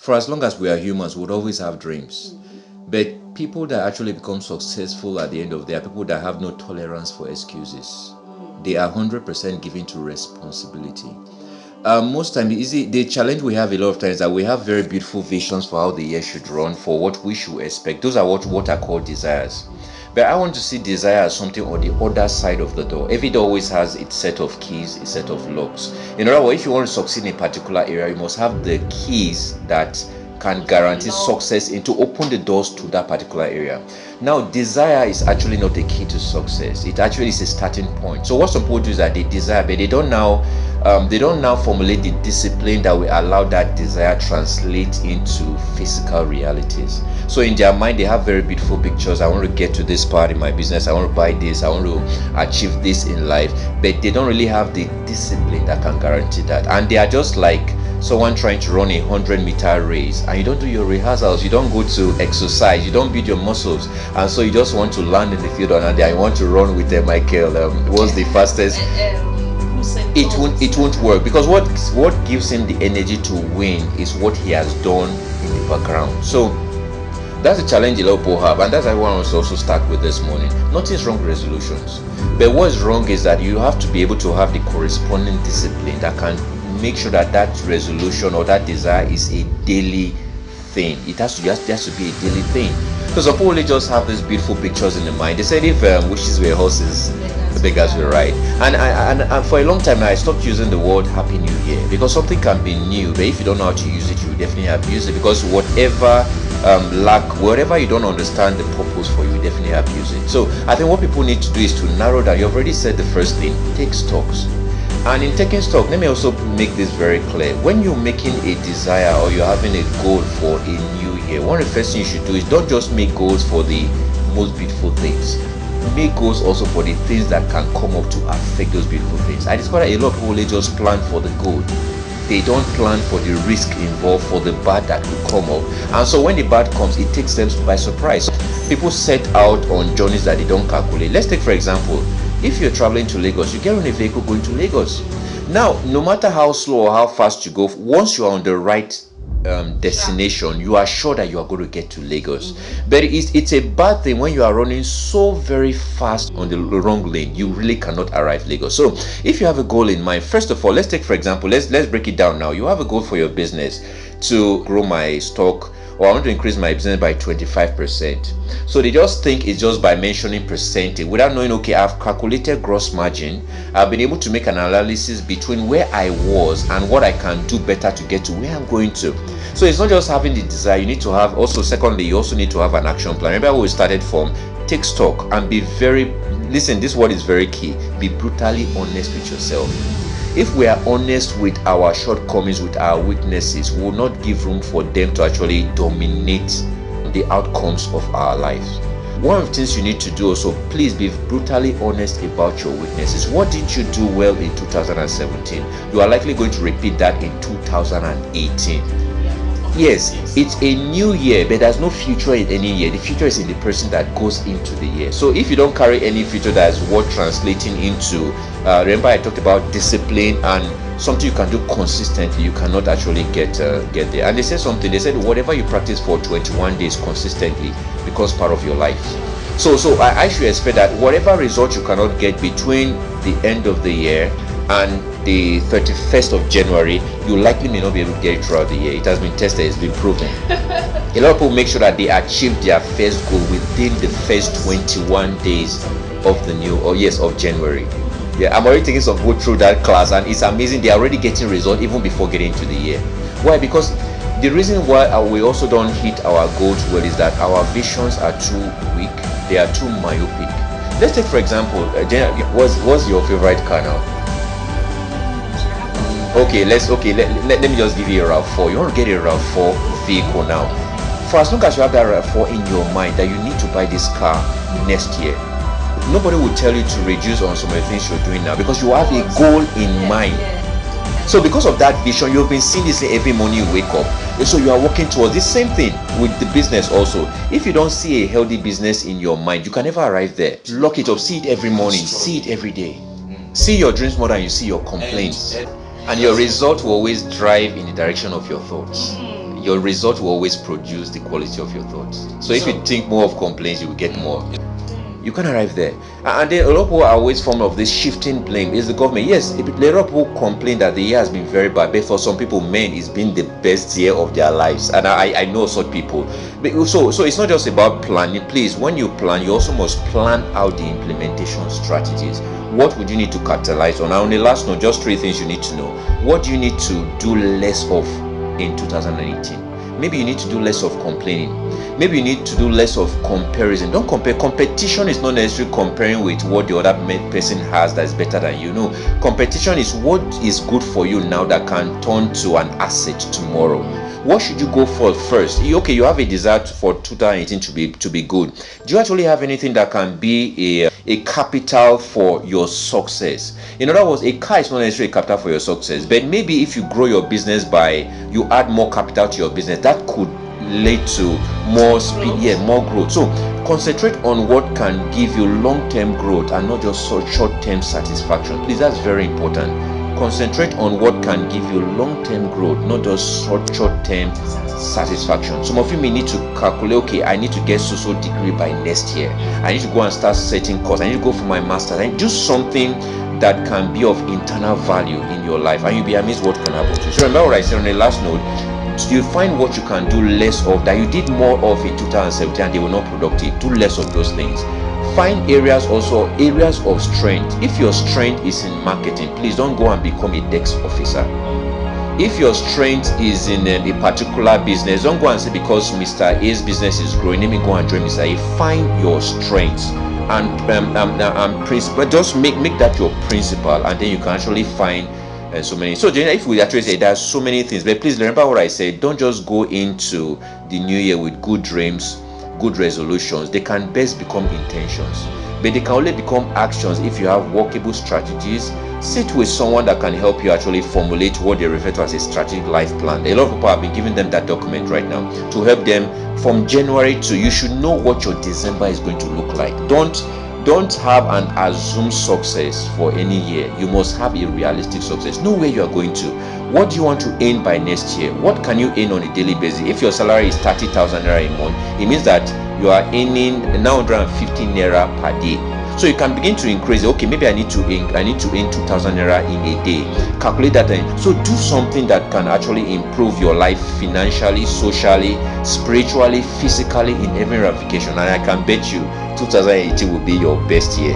For as long as we are humans, we would always have dreams. But people that actually become successful at the end of the day are people that have no tolerance for excuses. They are 100% given to responsibility. Most time, the challenge we have a lot of times is that we have very beautiful visions for how the year should run, for what we should expect. Those are what are called desires. But I want to see desire as something on the other side of the door. Every door always has its set of keys, its set of locks. In other words, if you want to succeed in a particular area, you must have the keys that can guarantee success and to open the doors to that particular area. Now, desire is actually not the key to success. It actually is a starting point. So what some people do is that they desire, but they don't now formulate the discipline that will allow that desire translate into physical realities. So in their mind, they have very beautiful pictures. I want to get to this part in my business. I want to buy this. I want to achieve this in life. But they don't really have the discipline that can guarantee that. And they are just like someone trying to run a 100-meter race, and you don't do your rehearsals, you don't go to exercise, you don't build your muscles, and so you just want to land in the field on and you want to run with Michael. What's the fastest? It won't work, because what gives him the energy to win is what he has done in the background. So that's a challenge a lot of people have, and that's why I want to also start with this morning. Nothing's wrong with resolutions, but what's wrong is that you have to be able to have the corresponding discipline that can make sure that resolution or that desire is a daily thing. It has to be a daily thing. Because some people just have these beautiful pictures in the mind. They said if wishes were horses, the beggars will ride. And for a long time now, I stopped using the word Happy New Year, because something can be new, but if you don't know how to use it, you definitely abuse it. Because whatever you don't understand the purpose for, you definitely abuse it. So I think what people need to do is to narrow down. You've already said the first thing: take stocks. And in taking stock, let me also make this very clear. When you're making a desire or you're having a goal for a new year, one of the first things you should do is don't just make goals for the most beautiful things. Make goals also for the things that can come up to affect those beautiful things. I discovered a lot of people, they just plan for the good. They don't plan for the risk involved, for the bad that will come up. And so when the bad comes, it takes them by surprise. People set out on journeys that they don't calculate. Let's take, for example, if you're traveling to Lagos, you get on a vehicle going to Lagos. Now, no matter how slow or how fast you go, once you are on the right destination, you are sure that you are going to get to Lagos. But it's a bad thing when you are running so very fast on the wrong lane. You really cannot arrive Lagos. So if you have a goal in mind, first of all, let's take, for example, let's break it down now. You have a goal for your business to grow my stock, or I want to increase my business by 25%. So they just think it's just by mentioning percentage without knowing, okay, I've calculated gross margin. I've been able to make an analysis between where I was and what I can do better to get to where I'm going to. So it's not just having the desire. You need to have also, secondly, you also need to have an action plan. Remember where we started from. Take stock and be listen, this word is very key. Be brutally honest with yourself. If we are honest with our shortcomings, with our weaknesses, we will not give room for them to actually dominate the outcomes of our lives. One of the things you need to do also, please be brutally honest about your weaknesses. What did you do well in 2017? You are likely going to repeat that in 2018. Yes, it's a new year, but there's no future in any year. The future is in the person that goes into the year. So if you don't carry any future that is worth translating into, remember I talked about discipline and something you can do consistently, you cannot actually get there. And they said something, they said whatever you practice for 21 days consistently becomes part of your life. So I should expect that whatever result you cannot get between the end of the year and the 31st of January, you likely may not be able to get it throughout the year. It has been tested, it's been proven. A lot of people make sure that they achieve their first goal within the first 21 days of of January. Yeah, I'm already taking some go through that class, and it's amazing. They're already getting results even before getting into the year. Why? Because the reason why we also don't hit our goals well is that our visions are too weak. They are too myopic. Let's take, for example, what's your favorite car now? Okay, let me just give you a RAV4. You want to get a RAV4 vehicle now. For as long as you have that RAV4 in your mind that you need to buy this car next year, nobody will tell you to reduce on some of the things you're doing now, because you have a goal in mind. So because of that vision, you've been seeing this every morning you wake up. So you are working towards this same thing with the business also. If you don't see a healthy business in your mind, you can never arrive there. Lock it up, see it every morning, see it every day. See your dreams more than you see your complaints. And your result will always drive in the direction of your thoughts. your result will always produce the quality of your thoughts. So if you think more of complaints, you will get more. You can't arrive there. And then a lot of people are always fond of this shifting blame. It's the government. Yes, a lot of people complain that the year has been very bad, but for some people, man, it's been the best year of their lives. And I know such people. So it's not just about planning. Please, when you plan, you also must plan out the implementation strategies. What would you need to capitalize on? Now, on the last note, just 3 things you need to know. What do you need to do less of in 2018? Maybe you need to do less of complaining. Maybe you need to do less of comparison. Don't compare. Competition is not necessarily comparing with what the other person has that is better than you. No, competition is what is good for you now that can turn to an asset tomorrow. What should you go for first? Okay, you have a desire for 2018 to be good. Do you actually have anything that can be a capital for your success? In other words, a car is not necessarily a capital for your success, but maybe if you grow your business you add more capital to your business, that could lead to more speed, more growth. So concentrate on what can give you long-term growth and not just short-term satisfaction. Please, that's very important. Concentrate on what can give you long-term growth, not just short-term satisfaction. Some of you may need to calculate, okay, I need to get so degree by next year. I need to go and start setting courses. I need to go for my master's. I need to do something that can be of internal value in your life, and you'll be amazed what can happen to you. So remember what I said on the last note. You find what you can do less of that you did more of in 2017 and they were not productive. Do less of those things. Find areas of strength. If your strength is in marketing, please don't go and become a desk officer. If your strength is in a particular business, don't go and say because Mr. A's business is growing, let me go and join Mr. A. Find your strengths and principle. Just make that your principle, and then you can actually find so many. So if we actually say there's so many things, but please remember what I said. Don't just go into the new year with good dreams, good resolutions. They can best become intentions, but they can only become actions if you have workable strategies. Sit with someone that can help you actually formulate what they refer to as a strategic life plan. A lot of people have been giving them that document right now to help them from January to, you should know what your December is going to look like. Don't have an assumed success for any year. You must have a realistic success. Know where you are going to. What do you want to earn by next year? What can you earn on a daily basis? If your salary is 30,000 naira a month, it means that you are earning 950 naira per day. So you can begin to increase. Okay, maybe I need to earn 2,000 naira in a day. Calculate that. So do something that can actually improve your life financially, socially, spiritually, physically, in every ramification. And I can bet you 2018 will be your best year.